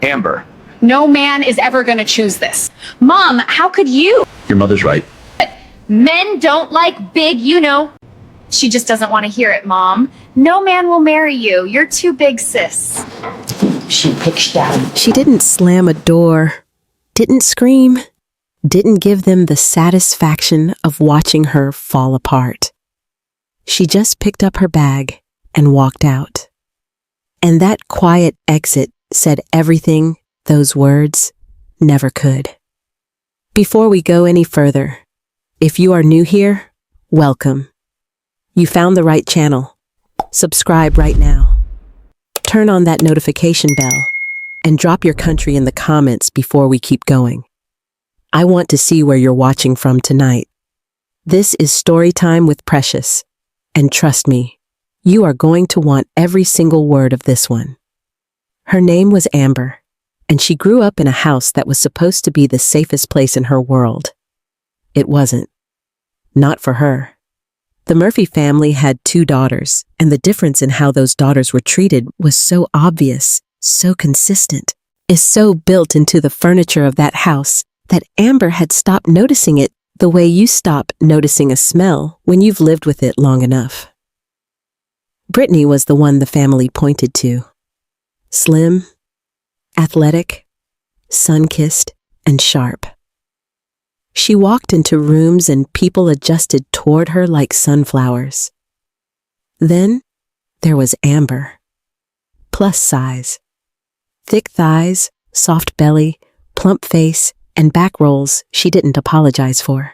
Amber, No man is ever going to choose this. Mom, how could you? your mother's right. Men don't like big, She just doesn't want to hear it, Mom. No man will marry you. You're too big, sis. She pitched down. She didn't slam a door, didn't scream, didn't give them the satisfaction of watching her fall apart. She just picked up her bag and walked out. And that quiet exit said everything those words never could. Before we go any further, if you are new here, welcome. You found the right channel. Subscribe right now. Turn on that notification bell and drop your country in the comments before we keep going. I want to see where you're watching from tonight. This is Storytime with Precious, and trust me, you are going to want every single word of this one. Her name was Amber, and she grew up in a house that was supposed to be the safest place in her world. It wasn't. Not for her. The Murphy family had 2 daughters, and the difference in how those daughters were treated was so obvious, so consistent, is so built into the furniture of that house that Amber had stopped noticing it the way you stop noticing a smell when you've lived with it long enough. Brittany was the one the family pointed to. Slim, athletic, sun-kissed, and sharp. She walked into rooms and people adjusted toward her like sunflowers. Then there was Amber. Plus size. Thick thighs, soft belly, plump face, and back rolls she didn't apologize for.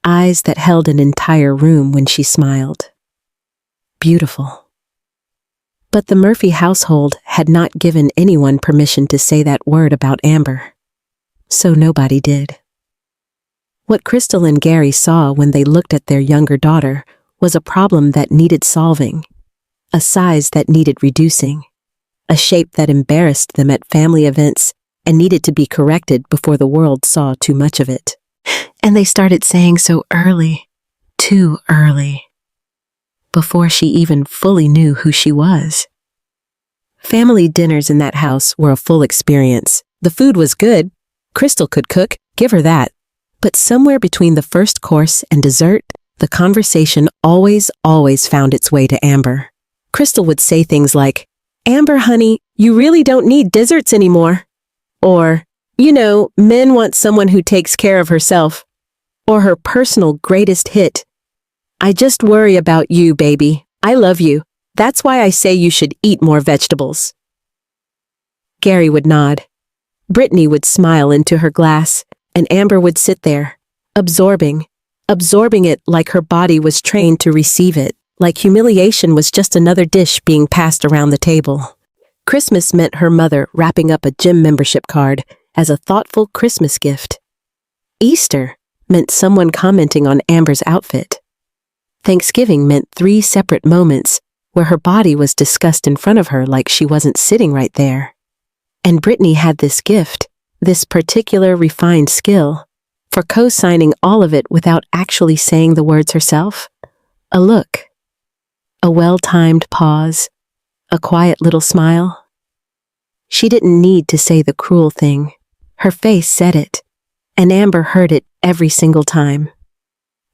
Eyes that held an entire room when she smiled. Beautiful. But the Murphy household had not given anyone permission to say that word about Amber. So nobody did. What Crystal and Gary saw when they looked at their younger daughter was a problem that needed solving, a size that needed reducing, a shape that embarrassed them at family events and needed to be corrected before the world saw too much of it. And they started saying so early, too early, before she even fully knew who she was. Family dinners in that house were a full experience. The food was good. Crystal could cook, give her that. But somewhere between the first course and dessert, the conversation always found its way to Amber. Crystal would say things like, "Amber, honey, you really don't need desserts anymore." Or, men want someone who takes care of herself. Or her personal greatest hit, "I just worry about you, baby. I love you. That's why I say you should eat more vegetables." Gary would nod. Brittany would smile into her glass, and Amber would sit there, absorbing it like her body was trained to receive it, like humiliation was just another dish being passed around the table. Christmas meant her mother wrapping up a gym membership card as a thoughtful Christmas gift. Easter meant someone commenting on Amber's outfit. Thanksgiving meant 3 separate moments where her body was discussed in front of her like she wasn't sitting right there. And Brittany had this gift, this particular refined skill, for co-signing all of it without actually saying the words herself. A look, a well-timed pause, a quiet little smile. She didn't need to say the cruel thing. Her face said it, and Amber heard it every single time.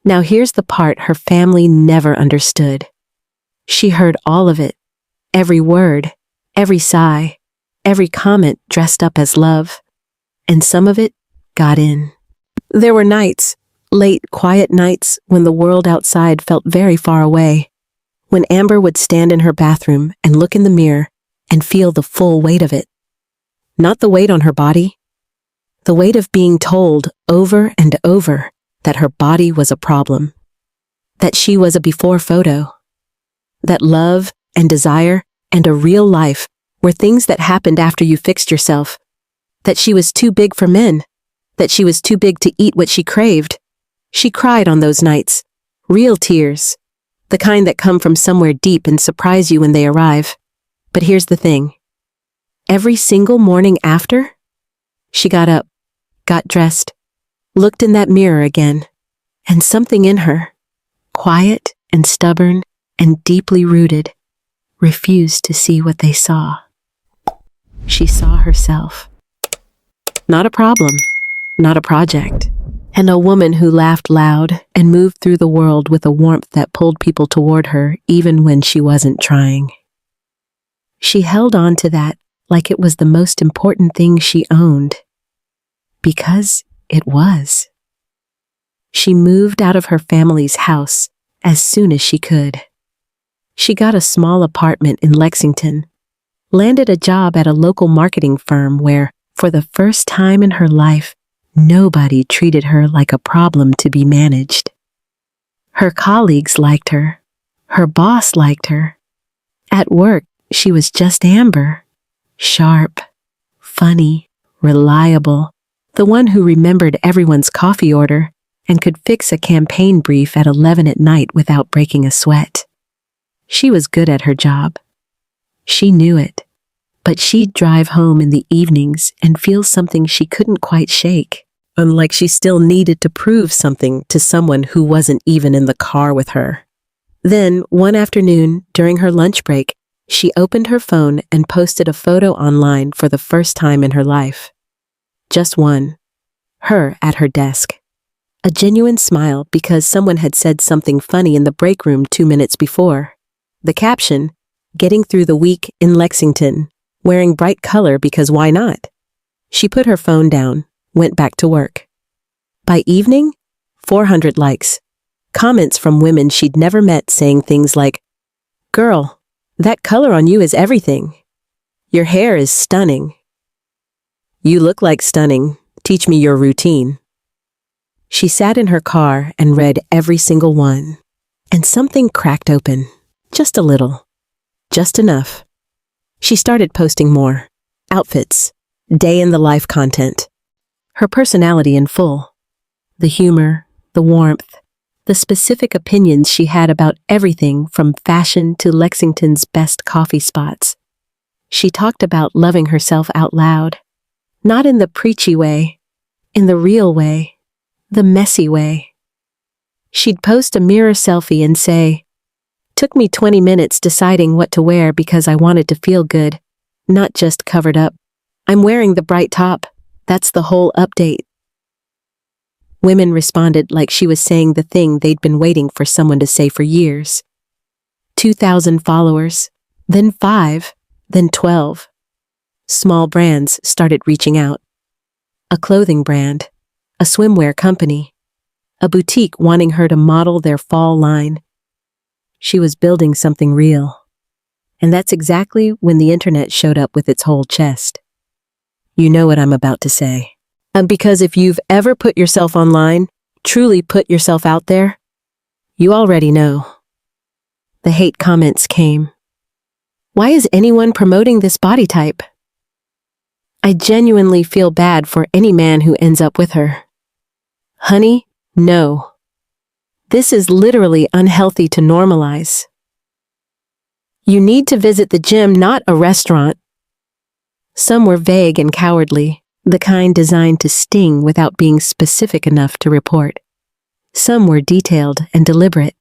Now here's the part her family never understood. She heard all of it, every word, every sigh, every comment dressed up as love, and some of it got in. There were nights, late, quiet nights when the world outside felt very far away, when Amber would stand in her bathroom and look in the mirror and feel the full weight of it. Not the weight on her body, the weight of being told over and over that her body was a problem, that she was a before photo, that love and desire and a real life were things that happened after you fixed yourself, that she was too big for men, that she was too big to eat what she craved. She cried on those nights, real tears, the kind that come from somewhere deep and surprise you when they arrive. But here's the thing. Every single morning after, she got up, got dressed, looked in that mirror again, and something in her, quiet and stubborn and deeply rooted, refused to see what they saw. she saw herself. Not a problem, not a project, and a woman who laughed loud and moved through the world with a warmth that pulled people toward her even when she wasn't trying. She held on to that like it was the most important thing she owned. Because it was. She moved out of her family's house as soon as she could. She got a small apartment in Lexington, landed a job at a local marketing firm where, for the first time in her life, nobody treated her like a problem to be managed. Her colleagues liked her. Her boss liked her. At work, she was just Amber. Sharp, funny, reliable, the one who remembered everyone's coffee order and could fix a campaign brief at 11 at night without breaking a sweat. She was good at her job. She knew it, but she'd drive home in the evenings and feel something she couldn't quite shake, unlike she still needed to prove something to someone who wasn't even in the car with her. Then, one afternoon, during her lunch break, she opened her phone and posted a photo online for the first time in her life. Just one. Her at her desk. A genuine smile because someone had said something funny in the break room 2 minutes before. The caption, "Getting through the week in Lexington, wearing bright color because why not?" She put her phone down, went back to work. By evening, 400 likes. Comments from women she'd never met saying things like, "Girl, that color on you is everything. Your hair is stunning. You look like stunning. Teach me your routine." She sat in her car and read every single one. And something cracked open. Just a little. Just enough. She started posting more. Outfits. Day in the life content. Her personality in full. The humor, the warmth, the specific opinions she had about everything from fashion to Lexington's best coffee spots. She talked about loving herself out loud. Not in the preachy way, in the real way, the messy way. She'd post a mirror selfie and say, "Took me 20 minutes deciding what to wear because I wanted to feel good, not just covered up. I'm wearing the bright top. That's the whole update." Women responded like she was saying the thing they'd been waiting for someone to say for years. 2,000 followers, then 5, then 12. Small brands started reaching out. A clothing brand, a swimwear company, a boutique wanting her to model their fall line. She was building something real. And that's exactly when the internet showed up with its whole chest. You know what I'm about to say. Because if you've ever put yourself online, truly put yourself out there, you already know. The hate comments came. Why is anyone promoting this body type? I genuinely feel bad for any man who ends up with her. Honey, no. This is literally unhealthy to normalize. You need to visit the gym, not a restaurant. Some were vague and cowardly, the kind designed to sting without being specific enough to report. Some were detailed and deliberate,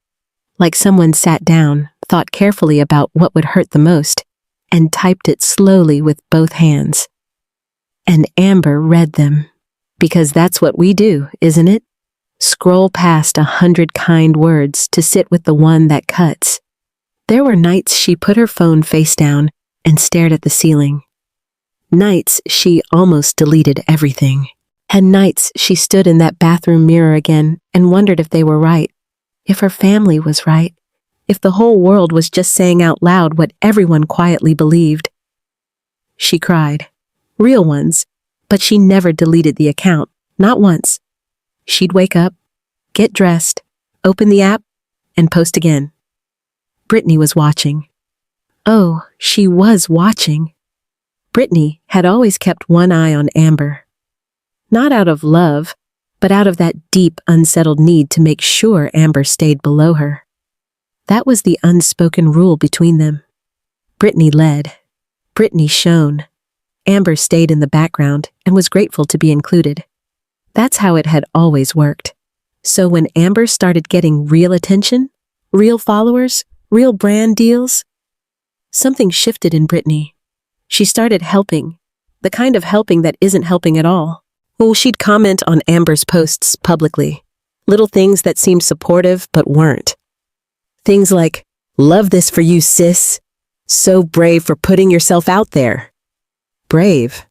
like someone sat down, thought carefully about what would hurt the most, and typed it slowly with both hands. And Amber read them, because that's what we do, isn't it? Scroll past 100 kind words to sit with the one that cuts. There were nights she put her phone face down and stared at the ceiling. Nights she almost deleted everything. And nights she stood in that bathroom mirror again and wondered if they were right, if her family was right, if the whole world was just saying out loud what everyone quietly believed. She cried. Real ones, but she never deleted the account, not once. She'd wake up, get dressed, open the app, and post again. Brittany was watching. Oh, she was watching. Brittany had always kept one eye on Amber. Not out of love, but out of that deep, unsettled need to make sure Amber stayed below her. That was the unspoken rule between them. Brittany led. Brittany shone. Amber stayed in the background and was grateful to be included. That's how it had always worked. So when Amber started getting real attention, real followers, real brand deals, something shifted in Brittany. She started helping, the kind of helping that isn't helping at all. Well, she'd comment on Amber's posts publicly. Little things that seemed supportive but weren't. Things like, "Love this for you, sis. So brave for putting yourself out there." Brave.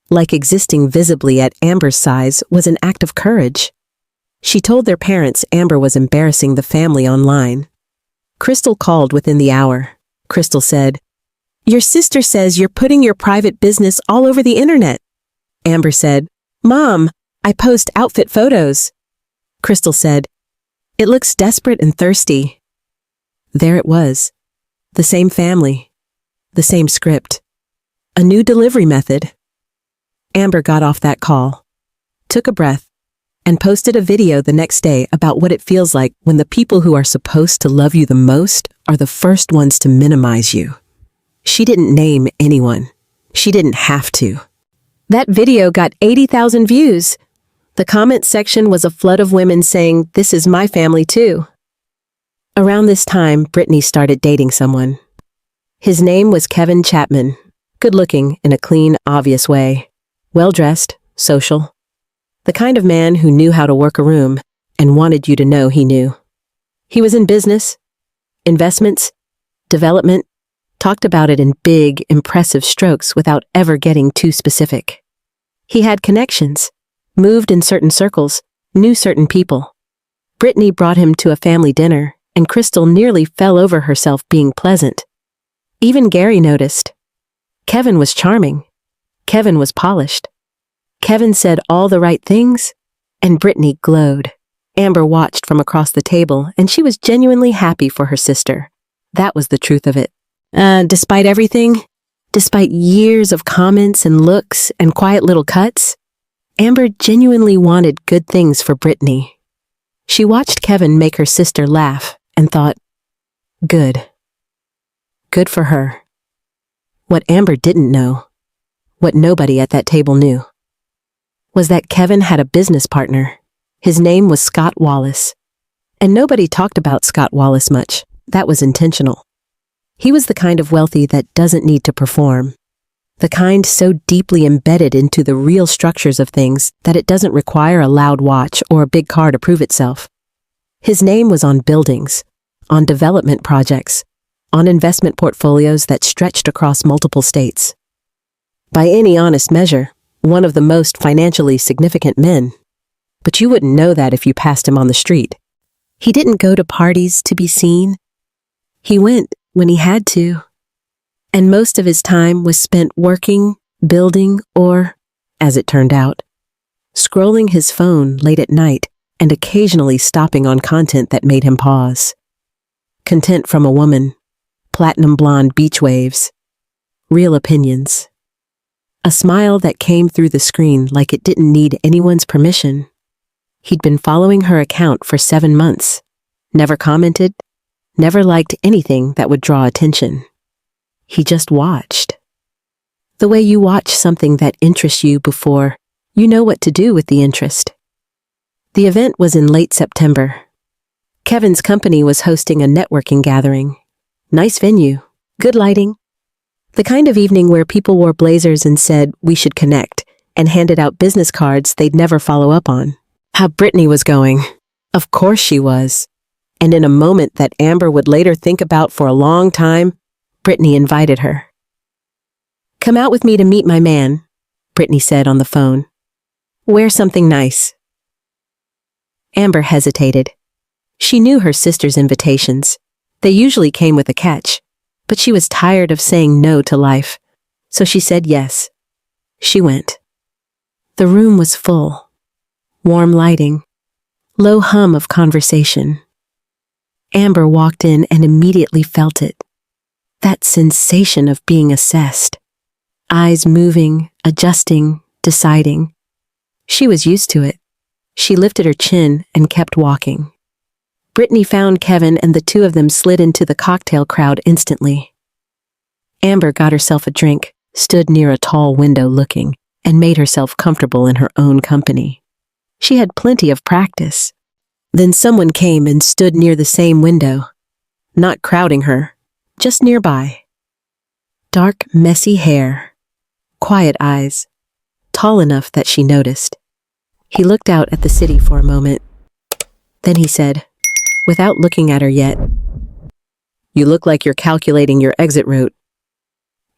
Like existing visibly at Amber's size was an act of courage. She told their parents Amber was embarrassing the family online. Crystal called within the hour. Crystal said, "Your sister says you're putting your private business all over the internet." Amber said, "Mom, I post outfit photos." Crystal said, "It looks desperate and thirsty." There it was. The same family. The same script. A new delivery method. Amber got off that call, took a breath, and posted a video the next day about what it feels like when the people who are supposed to love you the most are the first ones to minimize you. She didn't name anyone. She didn't have to. That video got 80,000 views. The comment section was a flood of women saying, "This is my family too." Around this time, Brittany started dating someone. His name was Kevin Chapman, good-looking in a clean, obvious way, well-dressed, social. The kind of man who knew how to work a room and wanted you to know he knew. He was in business, investments, development, talked about it in big, impressive strokes without ever getting too specific. He had connections, moved in certain circles, knew certain people. Brittany brought him to a family dinner, and Crystal nearly fell over herself being pleasant. Even Gary noticed. Kevin was charming. Kevin was polished. Kevin said all the right things, and Brittany glowed. Amber watched from across the table, and she was genuinely happy for her sister. That was the truth of it. Despite everything, despite years of comments and looks and quiet little cuts, Amber genuinely wanted good things for Brittany. She watched Kevin make her sister laugh and thought, good. Good for her. What Amber didn't know, what nobody at that table knew, was that Kevin had a business partner. His name was Scott Wallace. And nobody talked about Scott Wallace much. That was intentional. He was the kind of wealthy that doesn't need to perform. The kind so deeply embedded into the real structures of things that it doesn't require a loud watch or a big car to prove itself. His name was on buildings, on development projects, on investment portfolios that stretched across multiple states. By any honest measure, one of the most financially significant men. But you wouldn't know that if you passed him on the street. He didn't go to parties to be seen. He went when he had to. And most of his time was spent working, building, or, as it turned out, scrolling his phone late at night and occasionally stopping on content that made him pause. Content from a woman, platinum blonde beach waves, real opinions. A smile that came through the screen like it didn't need anyone's permission. He'd been following her account for 7 months, never commented, never liked anything that would draw attention. He just watched. The way you watch something that interests you before you know what to do with the interest. The event was in late September. Kevin's company was hosting a networking gathering. Nice venue, good lighting. The kind of evening where people wore blazers and said, "We should connect," and handed out business cards they'd never follow up on. How Brittany was going. Of course she was. And in a moment that Amber would later think about for a long time, Brittany invited her. "Come out with me to meet my man," Brittany said on the phone. "Wear something nice." Amber hesitated. She knew her sister's invitations. They usually came with a catch, but she was tired of saying no to life, so she said yes. She went. The room was full. Warm lighting. Low hum of conversation. Amber walked in and immediately felt it. That sensation of being assessed. Eyes moving, adjusting, deciding. She was used to it. She lifted her chin and kept walking. Brittany found Kevin and the two of them slid into the cocktail crowd instantly. Amber got herself a drink, stood near a tall window looking, and made herself comfortable in her own company. She had plenty of practice. Then someone came and stood near the same window, not crowding her, just nearby. Dark, messy hair, quiet eyes, tall enough that she noticed. He looked out at the city for a moment. Then he said, without looking at her yet, "You look like you're calculating your exit route."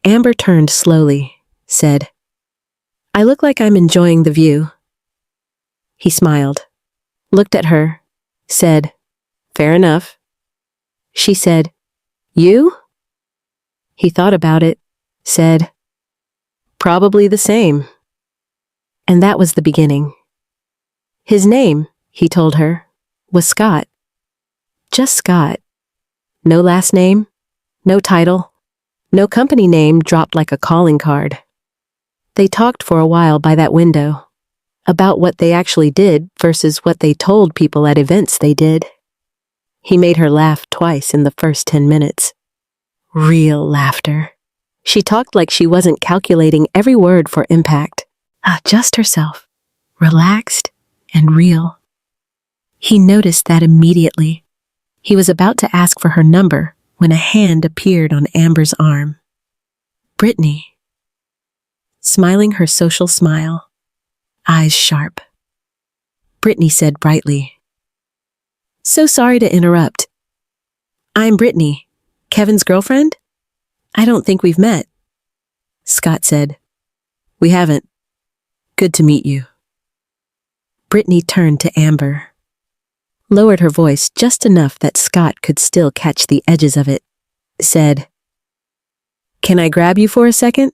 Amber turned slowly, said, "I look like I'm enjoying the view." He smiled, looked at her, said, "Fair enough." She said, "You?" He thought about it, said, "Probably the same." And that was the beginning. His name, he told her, was Scott. Just Scott. No last name, no title, no company name dropped like a calling card. They talked for a while by that window, about what they actually did versus what they told people at events they did. He made her laugh twice in the first 10 minutes. Real laughter. She talked like she wasn't calculating every word for impact. Just herself, relaxed and real. He noticed that immediately. He was about to ask for her number when a hand appeared on Amber's arm. Brittany. Smiling her social smile, eyes sharp. Brittany said brightly, "So sorry to interrupt. I'm Brittany, Kevin's girlfriend? I don't think we've met." Scott said, "We haven't. Good to meet you." Brittany turned to Amber, lowered her voice just enough that Scott could still catch the edges of it, said, "Can I grab you for a second?"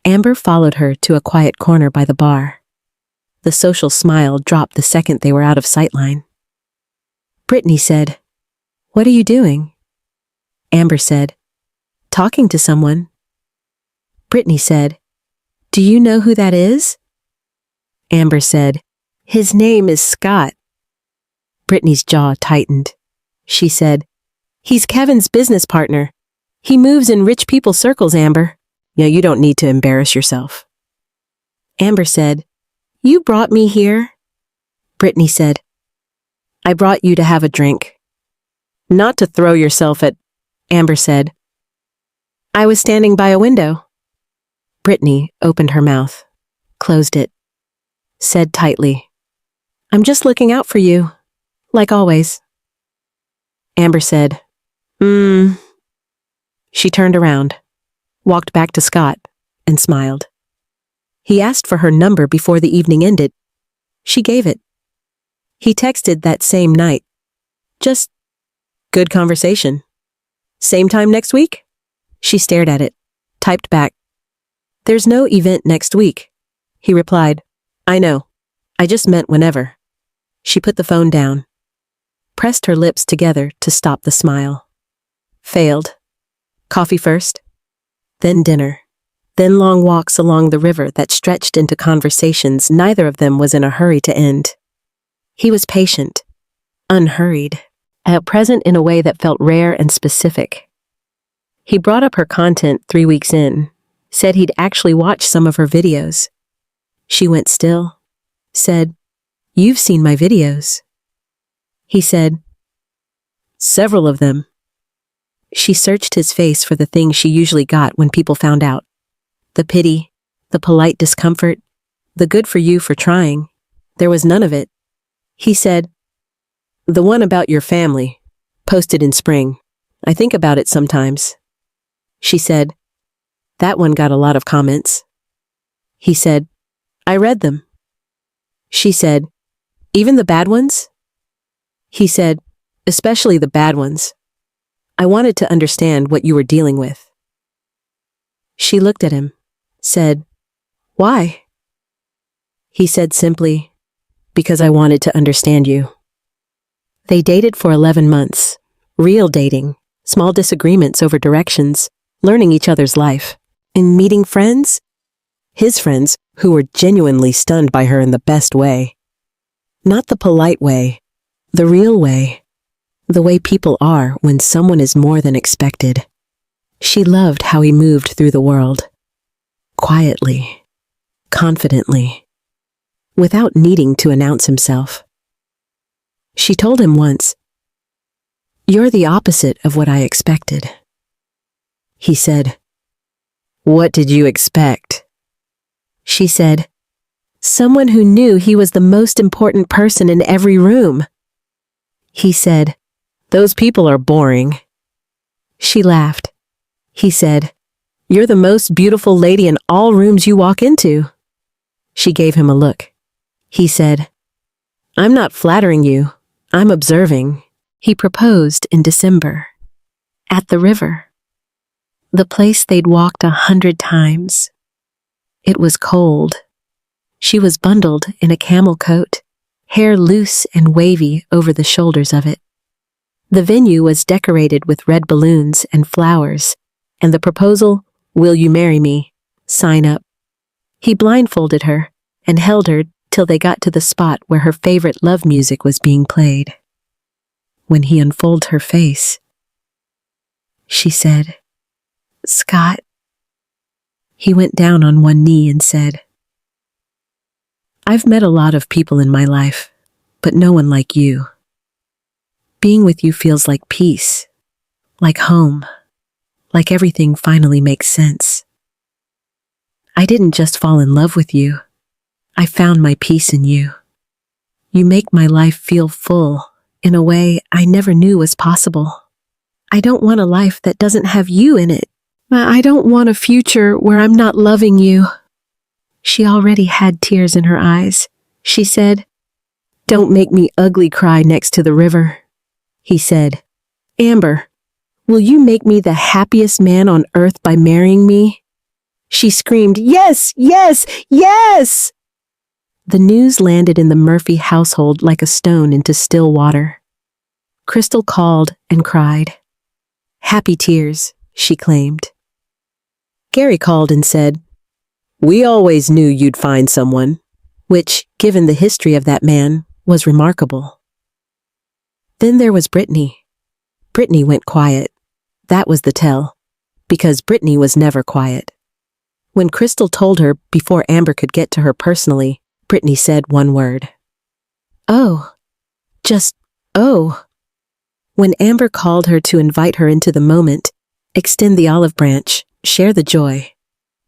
Amber followed her to a quiet corner by the bar. The social smile dropped the second they were out of sightline. Brittany said, "What are you doing?" Amber said, "Talking to someone." Brittany said, "Do you know who that is?" Amber said, "His name is Scott." Brittany's jaw tightened. She said, "He's Kevin's business partner. He moves in rich people circles, Amber. Yeah, you don't need to embarrass yourself." Amber said, "You brought me here." Brittany said, "I brought you to have a drink. Not to throw yourself at," Amber said. "I was standing by a window." Brittany opened her mouth, closed it, said tightly, "I'm just looking out for you, like always." Amber said, She turned around, walked back to Scott, and smiled. He asked for her number before the evening ended. She gave it. He texted that same night. Just, "Good conversation. Same time next week?" She stared at it, typed back, "There's no event next week." He replied, "I know. I just meant whenever." She put the phone down, pressed her lips together to stop the smile. Failed. Coffee first, then dinner, then long walks along the river that stretched into conversations neither of them was in a hurry to end. He was patient, unhurried, present in a way that felt rare and specific. He brought up her content 3 weeks in, said he'd actually watched some of her videos. She went still, said, "You've seen my videos." He said, "Several of them." She searched his face for the thing she usually got when people found out. The pity, the polite discomfort, the good for you for trying. There was none of it. He said, "The one about your family, posted in spring. I think about it sometimes." She said, "That one got a lot of comments." He said, "I read them." She said, "Even the bad ones?" He said, "Especially the bad ones. I wanted to understand what you were dealing with." She looked at him, said, "Why?" He said simply, "Because I wanted to understand you." They dated for 11 months, real dating, small disagreements over directions, learning each other's life, and meeting friends. His friends, who were genuinely stunned by her in the best way. Not the polite way, the real way. The way people are when someone is more than expected. She loved how he moved through the world. Quietly, confidently, without needing to announce himself. She told him once, "You're the opposite of what I expected." He said, "What did you expect?" she said. Someone who knew he was the most important person in every room. He said, "Those people are boring." She laughed. He said, "You're the most beautiful lady in all rooms you walk into." She gave him a look. He said, "I'm not flattering you. I'm observing." He proposed in December. At the river. The place they'd walked 100 times. It was cold. She was bundled in a camel coat, hair loose and wavy over the shoulders of it. The venue was decorated with red balloons and flowers, and the proposal, "Will you marry me?" sign up. He blindfolded her and held her till they got to the spot where her favorite love music was being played. When he unfolded her face, she said, "Scott." He went down on one knee and said, "I've met a lot of people in my life, but no one like you. Being with you feels like peace, like home, like everything finally makes sense. I didn't just fall in love with you. I found my peace in you. You make my life feel full in a way I never knew was possible. I don't want a life that doesn't have you in it. I don't want a future where I'm not loving you." She already had tears in her eyes. She said, "Don't make me ugly cry next to the river." He said, "Amber, will you make me the happiest man on earth by marrying me?" She screamed, "Yes, yes, yes!" The news landed in the Murphy household like a stone into still water. Crystal called and cried. Happy tears, she claimed. Gary called and said, "We always knew you'd find someone," which, given the history of that man, was remarkable. Then there was Brittany. Brittany went quiet. That was the tell, because Brittany was never quiet. When Crystal told her before Amber could get to her personally, Brittany said one word. "Oh. Just, oh." When Amber called her to invite her into the moment, extend the olive branch, share the joy,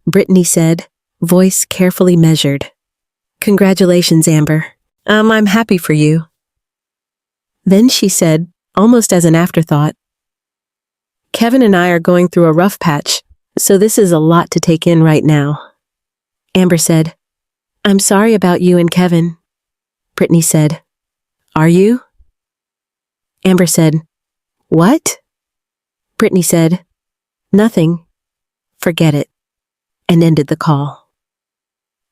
Brittany said, voice carefully measured, "Congratulations, Amber. I'm happy for you." Then she said, almost as an afterthought, "Kevin and I are going through a rough patch, so this is a lot to take in right now." Amber said, "I'm sorry about you and Kevin." Brittany said, "Are you?" Amber said, "What?" Brittany said, "Nothing. Forget it," and ended the call.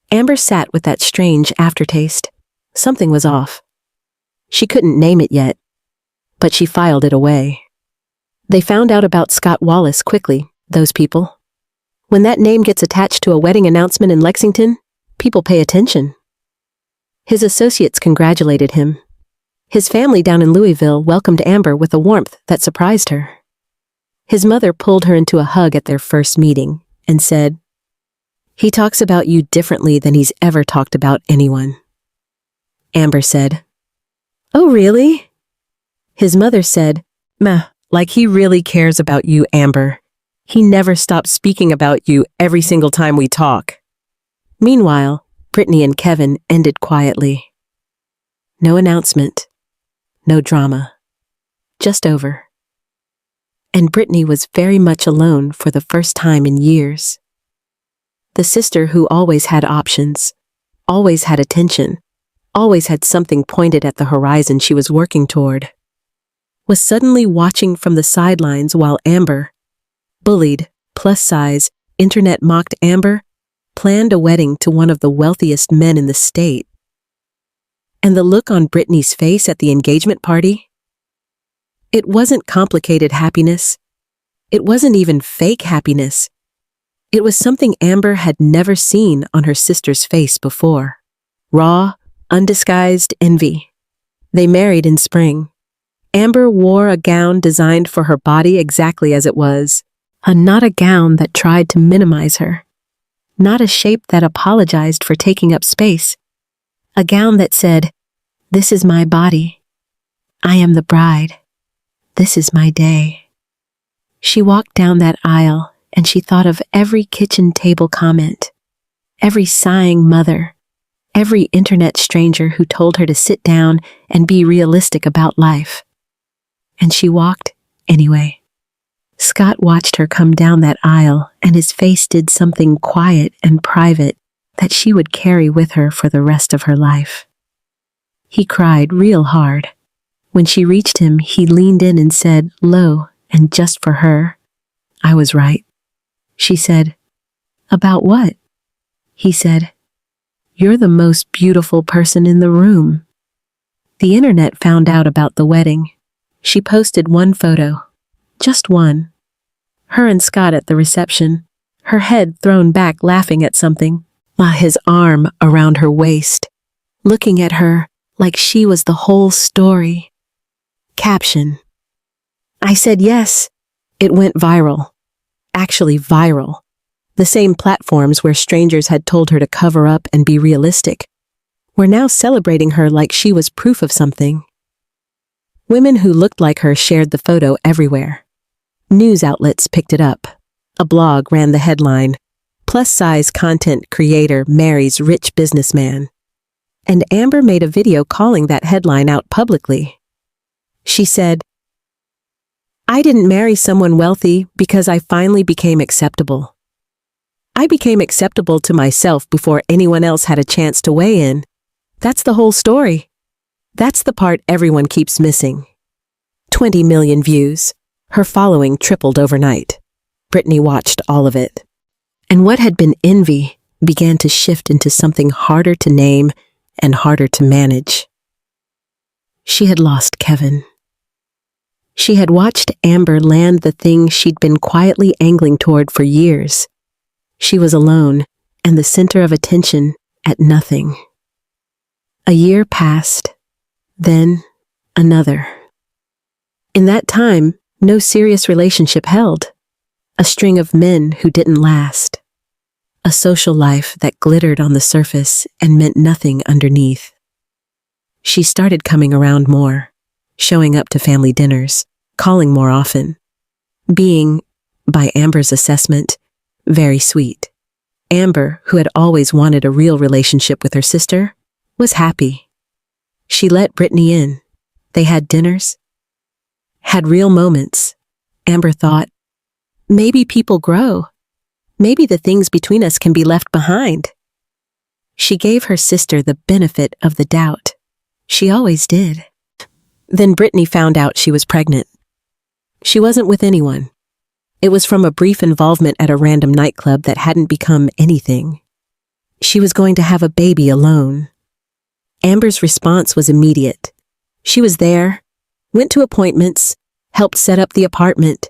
Amber sat with that strange aftertaste. Something was off. She couldn't name it yet, but she filed it away. They found out about Scott Wallace quickly, those people. When that name gets attached to a wedding announcement in Lexington, people pay attention. His associates congratulated him. His family down in Louisville welcomed Amber with a warmth that surprised her. His mother pulled her into a hug at their first meeting and said, "He talks about you differently than he's ever talked about anyone." Amber said, "Oh, really?" His mother said, "Meh, like he really cares about you, Amber. He never stops speaking about you every single time we talk." Meanwhile, Brittany and Kevin ended quietly. No announcement, no drama, just over. And Brittany was very much alone for the first time in years. The sister who always had options, always had attention, always had something pointed at the horizon she was working toward, was suddenly watching from the sidelines while Amber, bullied, plus-size, internet-mocked Amber, planned a wedding to one of the wealthiest men in the state. And the look on Brittany's face at the engagement party? It wasn't complicated happiness. It wasn't even fake happiness. It was something Amber had never seen on her sister's face before. Raw, undisguised envy. They married in spring. Amber wore a gown designed for her body exactly as it was, not a gown that tried to minimize her, not a shape that apologized for taking up space, a gown that said, "This is my body. I am the bride. This is my day." She walked down that aisle and she thought of every kitchen table comment, every sighing mother, every internet stranger who told her to sit down and be realistic about life. And she walked anyway. Scott watched her come down that aisle, and his face did something quiet and private that she would carry with her for the rest of her life. He cried real hard. When she reached him, he leaned in and said, low and just for her, "I was right." She said, "About what?" He said, "You're the most beautiful person in the room." The internet found out about the wedding. She posted one photo, just one. Her and Scott at the reception, her head thrown back laughing at something, while his arm around her waist, looking at her like she was the whole story. Caption: "I said yes." It went viral. Actually viral. The same platforms where strangers had told her to cover up and be realistic were now celebrating her like she was proof of something. Women who looked like her shared the photo everywhere. News outlets picked it up. A blog ran the headline, "Plus-size content creator marries rich businessman." And Amber made a video calling that headline out publicly. She said, "I didn't marry someone wealthy because I finally became acceptable. I became acceptable to myself before anyone else had a chance to weigh in. That's the whole story. That's the part everyone keeps missing." 20 million views. Her following tripled overnight. Brittany watched all of it. And what had been envy began to shift into something harder to name and harder to manage. She had lost Kevin. She had watched Amber land the thing she'd been quietly angling toward for years. She was alone and the center of attention at nothing. A year passed, then another. In that time, no serious relationship held. A string of men who didn't last. A social life that glittered on the surface and meant nothing underneath. She started coming around more, showing up to family dinners, calling more often, being, by Amber's assessment, very sweet. Amber, who had always wanted a real relationship with her sister, was happy. She let Brittany in. They had dinners, had real moments. Amber thought, maybe people grow. Maybe the things between us can be left behind. She gave her sister the benefit of the doubt. She always did. Then Brittany found out she was pregnant. She wasn't with anyone. It was from a brief involvement at a random nightclub that hadn't become anything. She was going to have a baby alone. Amber's response was immediate. She was there, went to appointments, helped set up the apartment,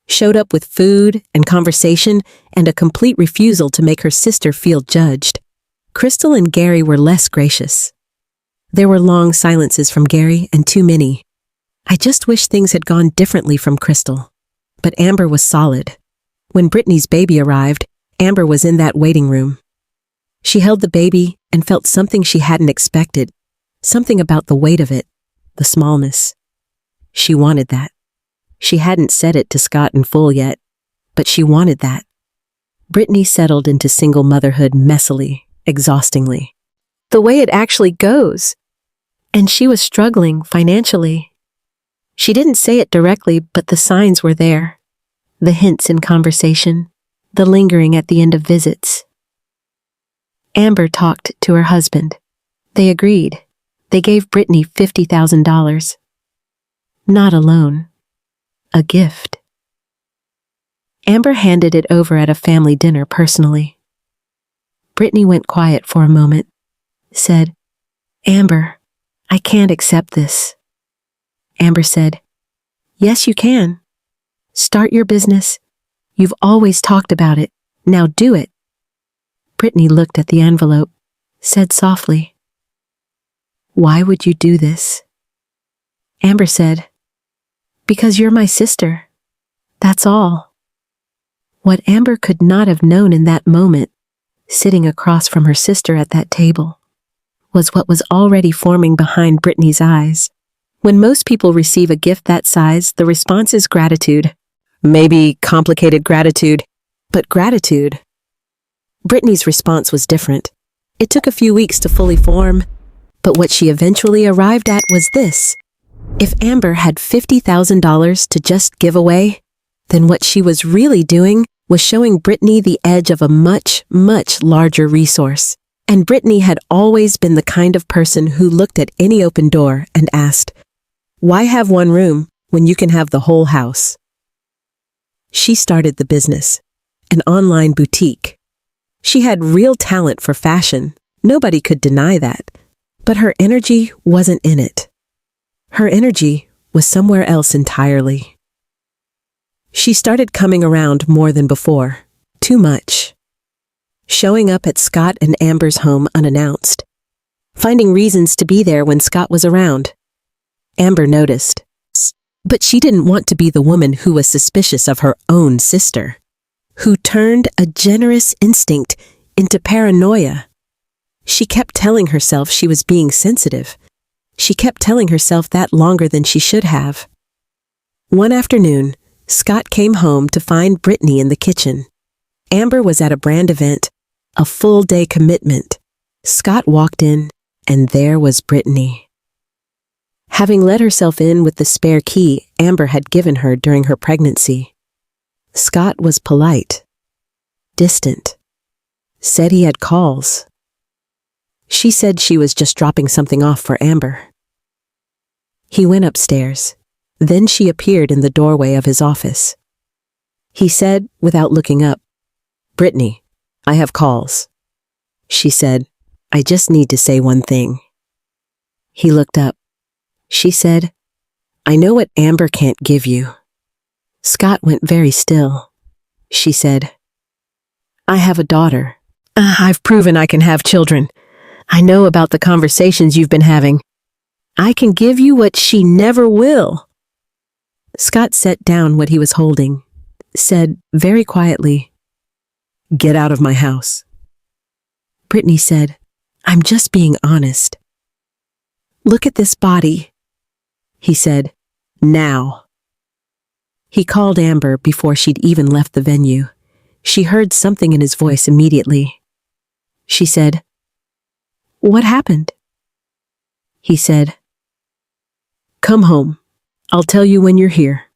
showed up with food and conversation, and a complete refusal to make her sister feel judged. Crystal and Gary were less gracious. There were long silences from Gary and too many. "I just wish things had gone differently from Crystal." But Amber was solid. When Brittany's baby arrived, Amber was in that waiting room. She held the baby and felt something she hadn't expected, something about the weight of it, the smallness. She wanted that. She hadn't said it to Scott in full yet, but she wanted that. Brittany settled into single motherhood messily, exhaustingly. The way it actually goes. And she was struggling financially. She didn't say it directly, but the signs were there. The hints in conversation, the lingering at the end of visits. Amber talked to her husband. They agreed. They gave Brittany $50,000. Not a loan. A gift. Amber handed it over at a family dinner personally. Brittany went quiet for a moment, said, "Amber, I can't accept this." Amber said, "Yes, you can. Start your business. You've always talked about it. Now do it." Brittany looked at the envelope, said softly, "Why would you do this?" Amber said, "Because you're my sister. That's all." What Amber could not have known in that moment, sitting across from her sister at that table, was what was already forming behind Brittany's eyes. When most people receive a gift that size, the response is gratitude. Maybe complicated gratitude, but gratitude. Brittany's response was different. It took a few weeks to fully form, but what she eventually arrived at was this. If Amber had $50,000 to just give away, then what she was really doing was showing Brittany the edge of a much, much larger resource. And Brittany had always been the kind of person who looked at any open door and asked, "Why have one room when you can have the whole house?" She started the business, an online boutique. She had real talent for fashion. Nobody could deny that. But her energy wasn't in it. Her energy was somewhere else entirely. She started coming around more than before, too much. Showing up at Scott and Amber's home unannounced. Finding reasons to be there when Scott was around. Amber noticed. But she didn't want to be the woman who was suspicious of her own sister, who turned a generous instinct into paranoia. She kept telling herself she was being sensitive. She kept telling herself that longer than she should have. One afternoon, Scott came home to find Brittany in the kitchen. Amber was at a brand event, a full-day commitment. Scott walked in, and there was Brittany. Having let herself in with the spare key Amber had given her during her pregnancy, Scott was polite, distant, said he had calls. She said she was just dropping something off for Amber. He went upstairs. Then she appeared in the doorway of his office. He said, without looking up, "Brittany, I have calls." She said, "I just need to say one thing." He looked up. She said, "I know what Amber can't give you." Scott went very still. She said, "I have a daughter. I've proven I can have children. I know about the conversations you've been having. I can give you what she never will." Scott set down what he was holding, said very quietly, "Get out of my house." Brittany said, "I'm just being honest." "Look at this body," he said, "now." He called Amber before she'd even left the venue. She heard something in his voice immediately. She said, "What happened?" He said, "Come home. I'll tell you when you're here."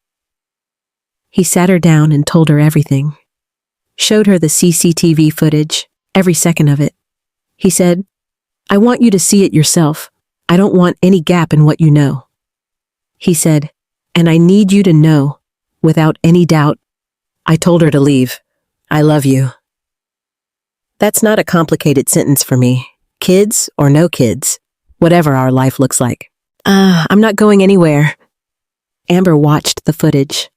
He sat her down and told her everything. Showed her the CCTV footage, every second of it. He said, "I want you to see it yourself. I don't want any gap in what you know." He said, "And I need you to know, without any doubt, I told her to leave. I love you." That's not a complicated sentence for me. Kids or no kids, whatever our life looks like. I'm not going anywhere." Amber watched the footage,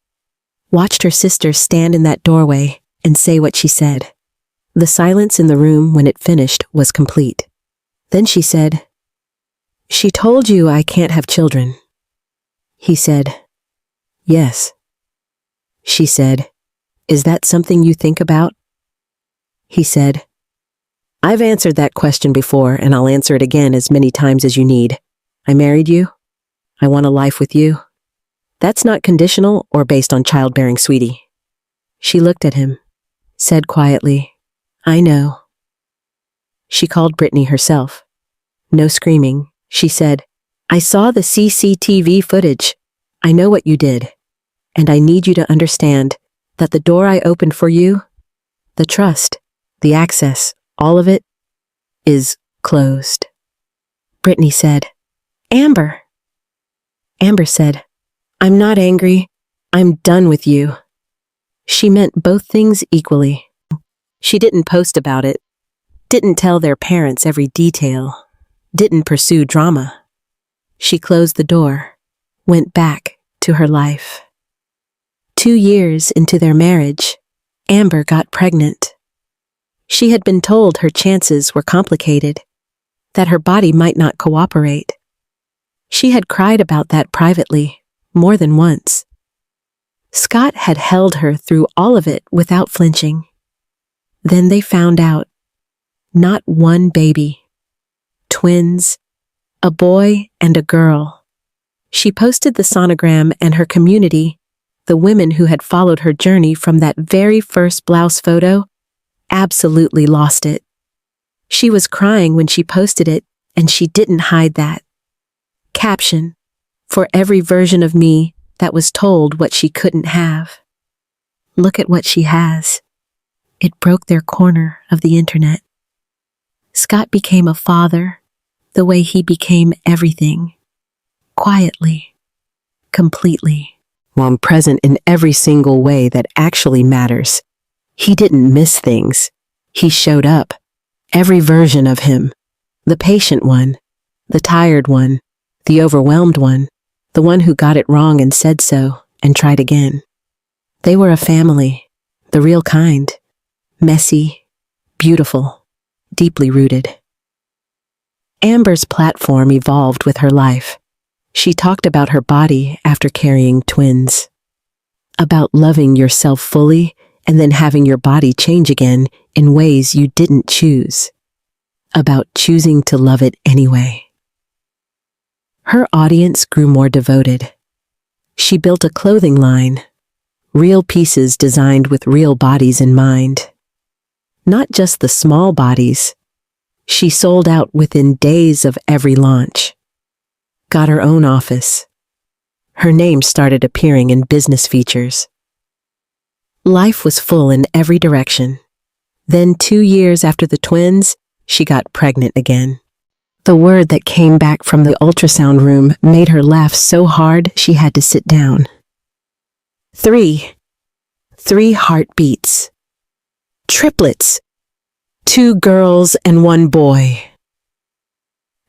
watched her sister stand in that doorway and say what she said. The silence in the room when it finished was complete. Then she said, "She told you I can't have children." He said, "Yes." She said, "Is that something you think about?" He said, "I've answered that question before, and I'll answer it again as many times as you need. I married you. I want a life with you. That's not conditional or based on childbearing, sweetie." She looked at him, said quietly, "I know." She called Brittany herself. No screaming. She said, "I saw the CCTV footage. I know what you did. And I need you to understand that the door I opened for you, the trust, the access, all of it, is closed." Brittany said, "Amber." Amber said, "I'm not angry. I'm done with you." She meant both things equally. She didn't post about it, didn't tell their parents every detail, didn't pursue drama. She closed the door, went back to her life. 2 years into their marriage, Amber got pregnant. She had been told her chances were complicated, that her body might not cooperate. She had cried about that privately, more than once. Scott had held her through all of it without flinching. Then they found out. Not one baby. Twins. A boy and a girl. She posted the sonogram, and her community, the women who had followed her journey from that very first blouse photo, absolutely lost it. She was crying when she posted it, and she didn't hide that. Caption: for every version of me that was told what she couldn't have. Look at what she has. It broke their corner of the internet. Scott became a father the way he became everything. Quietly. Completely. While present in every single way that actually matters. He didn't miss things. He showed up. Every version of him. The patient one. The tired one. The overwhelmed one. The one who got it wrong and said so, and tried again. They were a family. The real kind. Messy. Beautiful. Deeply rooted. Amber's platform evolved with her life. She talked about her body after carrying twins. About loving yourself fully and then having your body change again in ways you didn't choose. About choosing to love it anyway. Her audience grew more devoted. She built a clothing line. Real pieces designed with real bodies in mind. Not just the small bodies. She sold out within days of every launch. Got her own office. Her name started appearing in business features. Life was full in every direction. Then 2 years after the twins, she got pregnant again. The word that came back from the ultrasound room made her laugh so hard she had to sit down. 3 heartbeats. Triplets. 2 girls and 1 boy.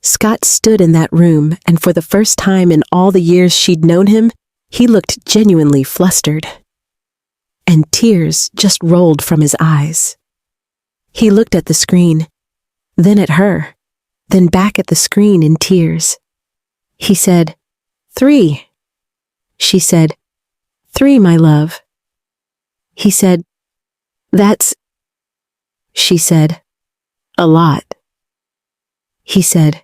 Scott stood in that room, and for the first time in all the years she'd known him, he looked genuinely flustered. And tears just rolled from his eyes. He looked at the screen, then at her, then back at the screen in tears. He said, 3. She said, 3, my love. He said, that's... She said, a lot. He said,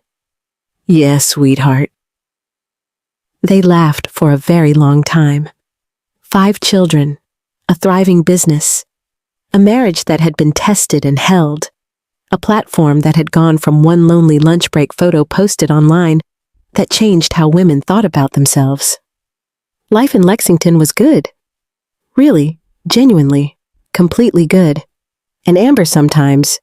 yes, sweetheart. They laughed for a very long time. 5 children, a thriving business, a marriage that had been tested and held, a platform that had gone from one lonely lunch break photo posted online that changed how women thought about themselves. Life in Lexington was good. Really, genuinely, completely good. And Amber sometimes,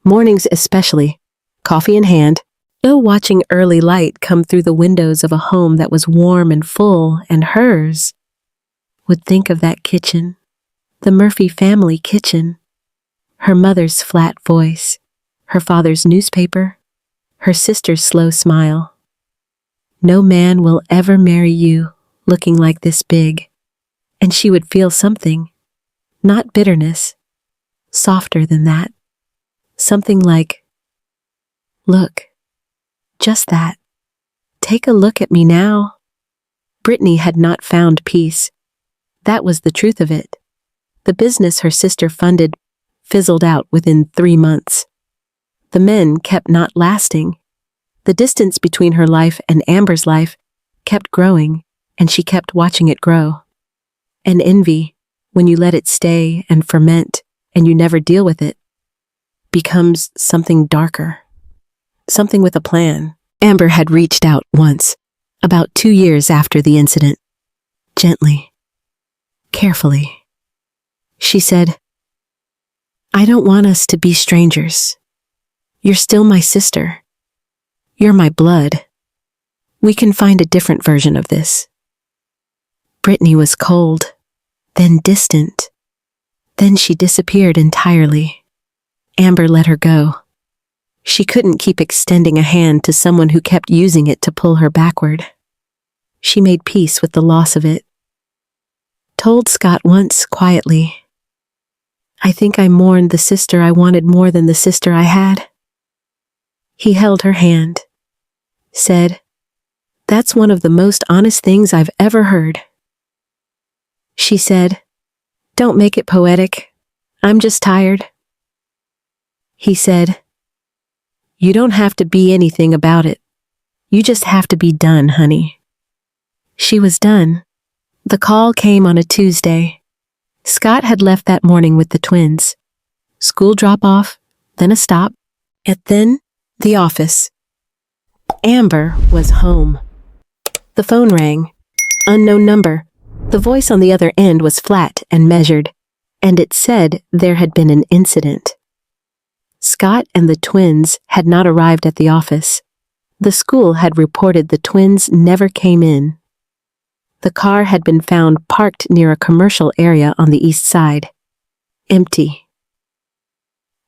mornings especially, coffee in hand, still watching early light come through the windows of a home that was warm and full and hers, would think of that kitchen, the Murphy family kitchen, her mother's flat voice, her father's newspaper, her sister's slow smile. No man will ever marry you looking like this big, and she would feel something, not bitterness, softer than that. Something like, look, just that. Take a look at me now. Brittany had not found peace. That was the truth of it. The business her sister funded fizzled out within 3 months. The men kept not lasting. The distance between her life and Amber's life kept growing, and she kept watching it grow. And envy, when you let it stay and ferment, and you never deal with it, becomes something darker. Something with a plan. Amber had reached out once, about 2 years after the incident. Gently. Carefully. She said, I don't want us to be strangers. You're still my sister. You're my blood. We can find a different version of this. Brittany was cold, then distant. Then she disappeared entirely. Amber let her go. She couldn't keep extending a hand to someone who kept using it to pull her backward. She made peace with the loss of it. Told Scott once, quietly, I think I mourned the sister I wanted more than the sister I had. He held her hand, said, That's one of the most honest things I've ever heard. She said, Don't make it poetic. I'm just tired. He said, You don't have to be anything about it. You just have to be done, honey. She was done. The call came on a Tuesday. Scott had left that morning with the twins. school drop-off, then a stop, and then the office. Amber was home. The phone rang. Unknown number. The voice on the other end was flat and measured, and it said there had been an incident. Scott and the twins had not arrived at the office. The school had reported the twins never came in. The car had been found parked near a commercial area on the east side. Empty.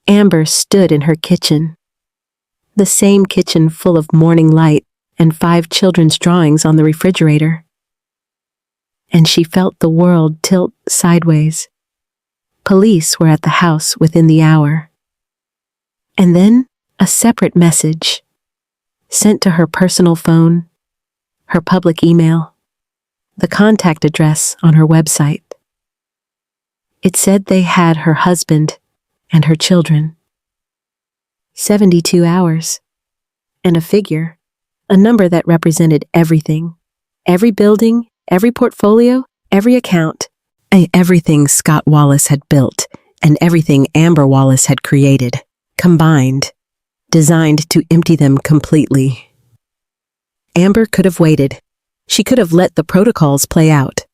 Amber stood in her kitchen. The same kitchen full of morning light and 5 children's drawings on the refrigerator. And she felt the world tilt sideways. Police were at the house within the hour. And then a separate message, sent to her personal phone, her public email, the contact address on her website. It said they had her husband and her children. 72 hours. And a figure, a number that represented everything. Every building, every portfolio, every account. Everything Scott Wallace had built and everything Amber Wallace had created, combined, designed to empty them completely. Amber could have waited. She could have let the protocols play out.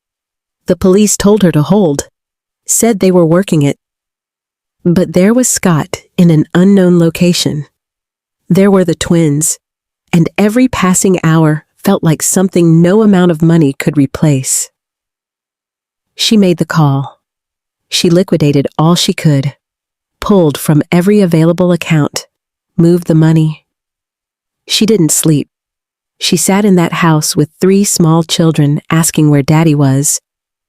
The police told her to hold, said they were working it. But there was Scott in an unknown location. There were the twins, and every passing hour felt like something no amount of money could replace. She made the call. She liquidated all she could, pulled from every available account, moved the money. She didn't sleep. She sat in that house with 3 small children asking where Daddy was,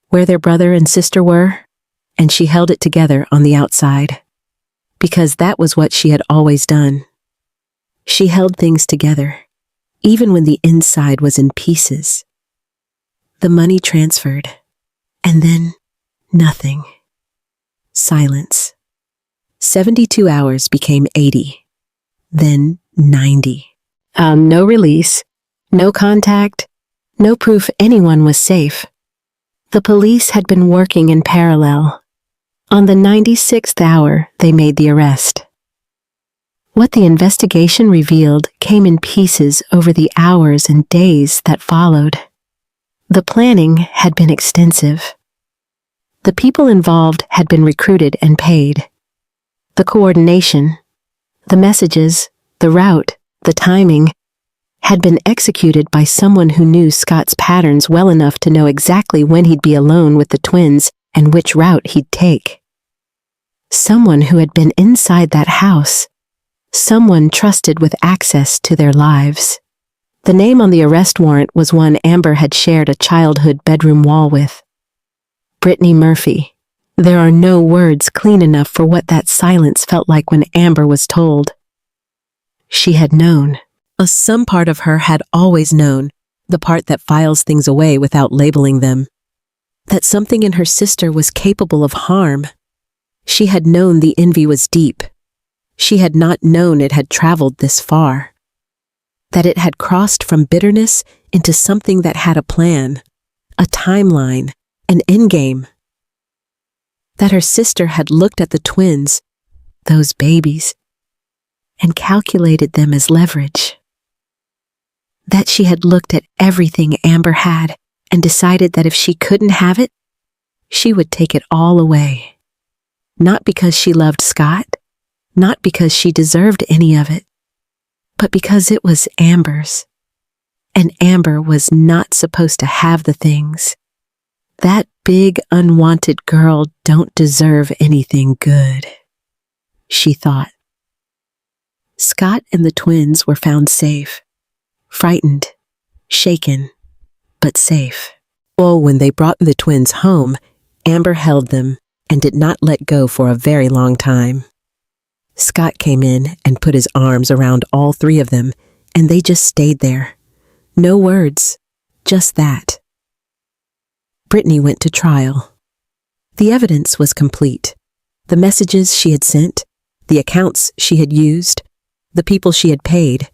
where their brother and sister were, and she held it together on the outside. Because that was what she had always done. She held things together, even when the inside was in pieces. The money transferred, and then nothing. Silence. 72 hours became 80, then 90. No release, no contact, no proof anyone was safe. The police had been working in parallel. On the 96th hour, they made the arrest. What the investigation revealed came in pieces over the hours and days that followed. The planning had been extensive. The people involved had been recruited and paid. The coordination, the messages, the route, the timing, had been executed by someone who knew Scott's patterns well enough to know exactly when he'd be alone with the twins and which route he'd take. Someone who had been inside that house. Someone trusted with access to their lives. The name on the arrest warrant was one Amber had shared a childhood bedroom wall with. Brittany Murphy. There are no words clean enough for what that silence felt like when Amber was told. She had known. Some part of her had always known, the part that files things away without labeling them. That something in her sister was capable of harm. She had known the envy was deep. She had not known it had traveled this far. That it had crossed from bitterness into something that had a plan, a timeline, an endgame. That her sister had looked at the twins, those babies, and calculated them as leverage. That she had looked at everything Amber had and decided that if she couldn't have it, she would take it all away. Not because she loved Scott, not because she deserved any of it, but because it was Amber's. And Amber was not supposed to have the things. That big, unwanted girl don't deserve anything good, she thought. Scott and the twins were found safe, frightened, shaken, but safe. Oh, when they brought the twins home, Amber held them and did not let go for a very long time. Scott came in and put his arms around all 3 of them, and they just stayed there. No words, just that. Brittany went to trial. The evidence was complete. The messages she had sent, the accounts she had used, the people she had paid.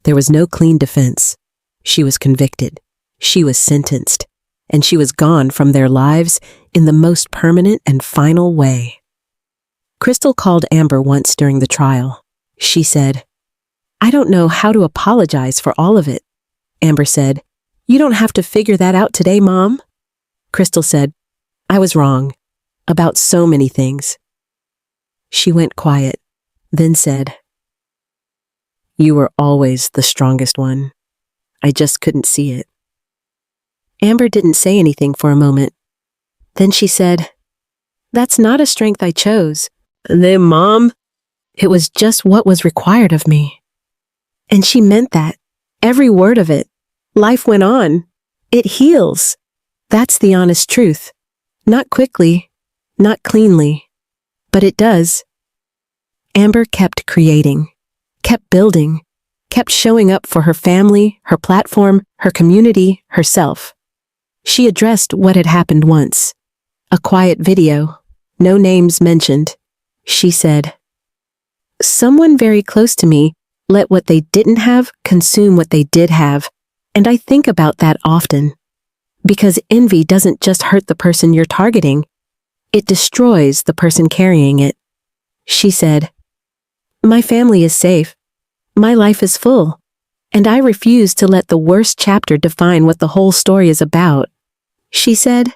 There was no clean defense. She was convicted. She was sentenced. And she was gone from their lives in the most permanent and final way. Crystal called Amber once during the trial. She said, "I don't know how to apologize for all of it." Amber said, "You don't have to figure that out today, Mom." Crystal said, "I was wrong about so many things." She went quiet, then said, "You were always the strongest one. I just couldn't see it." Amber didn't say anything for a moment. Then she said, "That's not a strength I chose." Then, Mom, it was just what was required of me. And she meant that. Every word of it. Life went on. It heals. That's the honest truth. Not quickly, not cleanly, but it does. Amber kept creating, kept building, kept showing up for her family, her platform, her community, herself. She addressed what had happened once. A quiet video, no names mentioned. She said, "Someone very close to me let what they didn't have consume what they did have, and I think about that often. Because envy doesn't just hurt the person you're targeting, it destroys the person carrying it." She said, "My family is safe. My life is full, and I refuse to let the worst chapter define what the whole story is about." She said,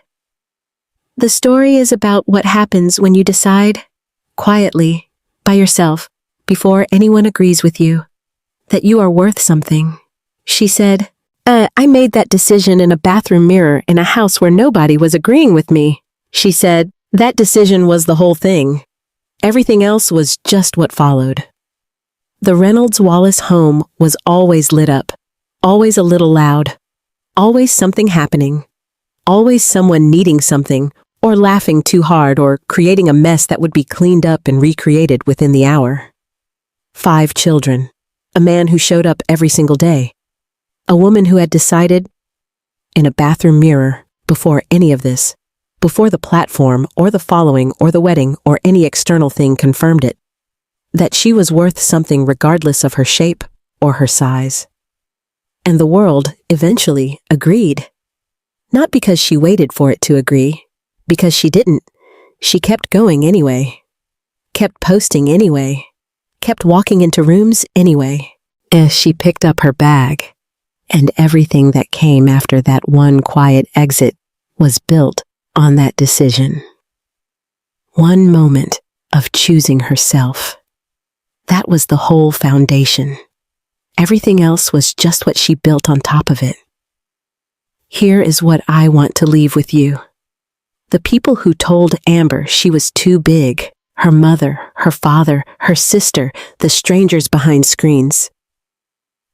"The story is about what happens when you decide, quietly, by yourself, before anyone agrees with you, that you are worth something." She said, I made that decision in a bathroom mirror in a house where nobody was agreeing with me." She said, "That decision was the whole thing. Everything else was just what followed." The Reynolds Wallace home was always lit up, always a little loud, always something happening, always someone needing something, or laughing too hard, or creating a mess that would be cleaned up and recreated within the hour. 5 children, a man who showed up every single day, a woman who had decided, in a bathroom mirror, before any of this, before the platform or the following or the wedding or any external thing confirmed it, that she was worth something regardless of her shape or her size. And the world eventually agreed. Not because she waited for it to agree, because she didn't. She kept going anyway, kept posting anyway, kept walking into rooms anyway. As she picked up her bag, and everything that came after that one quiet exit was built on that decision. One moment of choosing herself. That was the whole foundation. Everything else was just what she built on top of it. Here is what I want to leave with you. The people who told Amber she was too big, her mother, her father, her sister, the strangers behind screens.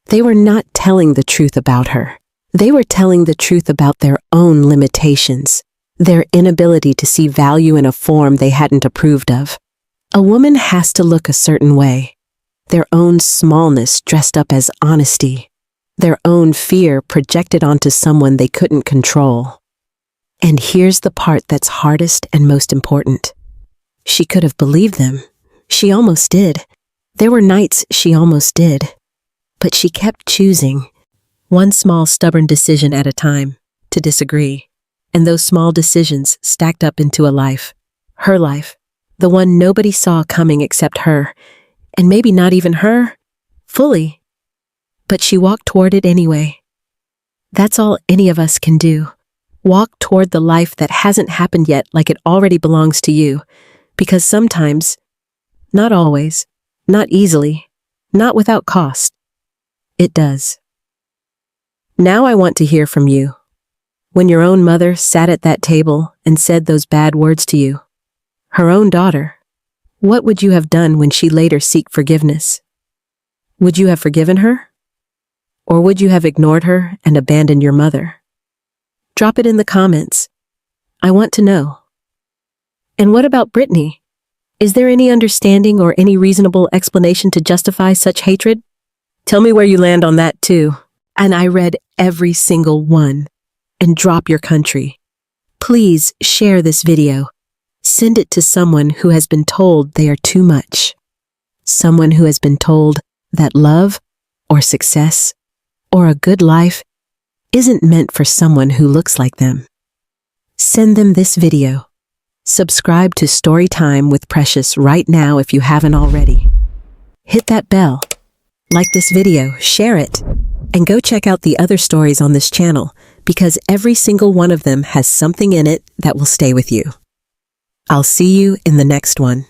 They were not telling the truth about her. They were telling the truth about their own limitations, their inability to see value in a form they hadn't approved of. A woman has to look a certain way, their own smallness dressed up as honesty, their own fear projected onto someone they couldn't control. And here's the part that's hardest and most important. She could have believed them. She almost did. There were nights she almost did. But she kept choosing, one small stubborn decision at a time, to disagree. And those small decisions stacked up into a life. Her life. The one nobody saw coming except her. And maybe not even her. Fully. But she walked toward it anyway. That's all any of us can do. Walk toward the life that hasn't happened yet like it already belongs to you. Because sometimes, not always, not easily, not without cost, it does. Now I want to hear from you. When your own mother sat at that table and said those bad words to you, her own daughter, what would you have done when she later seek forgiveness? Would you have forgiven her? Or would you have ignored her and abandoned your mother? Drop it in the comments. I want to know. And what about Brittany? Is there any understanding or any reasonable explanation to justify such hatred? Tell me where you land on that too. And I read every single one. And drop your country. Please share this video. Send it to someone who has been told they are too much. Someone who has been told that love or success or a good life isn't meant for someone who looks like them. Send them this video. Subscribe to Storytime with Precious right now if you haven't already. Hit that bell, like this video, share it, and go check out the other stories on this channel because every single one of them has something in it that will stay with you. I'll see you in the next one.